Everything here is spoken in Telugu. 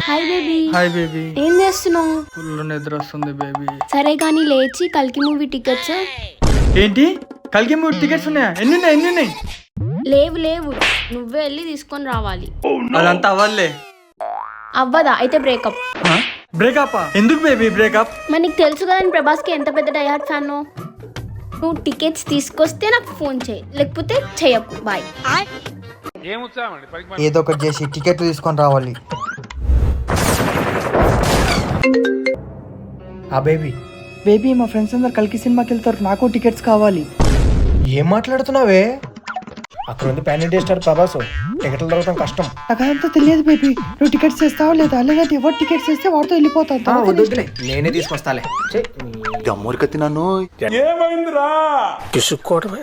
Hi baby. Hi baby. ఏం చేస్తున్నావు? ఫుల్ నిద్ర వస్తుంది బేబీ. సరే కానీ లేచి కల్కి మూవీ టికెట్స్. ఏంటి కల్కి మూవీ టికెట్స్ ఉన్నాయా? ఎన్ని ఉన్నాయి? లేవు నువ్వే వెళ్ళి తీసుకొని రావాలి. అదంతా అవ్వలే. అవ్వదా? అయితే బ్రేకప్. బ్రేకప్? ఎందుకు బేబీ బ్రేకప్? మరి నీకు తెలుసు కదా నేను ప్రభాస్కి ఎంత పెద్ద డైహార్ట్ ఫ్యాన్. నువ్వు టికెట్స్ తీసుకొస్తే నాకు ఫోన్ చేయి, లేకపోతే చేయకు. బాయ్. ఏదో ఒకటి చేసి టికెట్లు తీసుకొని రావాలి. ఆ బేబీ మా ఫ్రెండ్స్ అందరు కలికి సినిమాకి వెళ్తారు, నాకు టికెట్స్ కావాలి. ఏం మాట్లాడుతున్నావే? అక్కడ ఉంది పాన్ ఇండియా స్టార్ ప్రభాస్, టికెట్లు దొరకడం కష్టం. నాకు అదంతా తెలియదు బేబీ, నువ్వు టికెట్స్ చేస్తావా లేదా? లేదంటే ఎవరు టికెట్స్ చేస్తే వాడితో వెళ్ళిపోతాను. నేనే తీసుకొస్తాలే. గమ్మూరికత్తి నన్ను ఏమైందిరా? కిసుక్కోవడమే.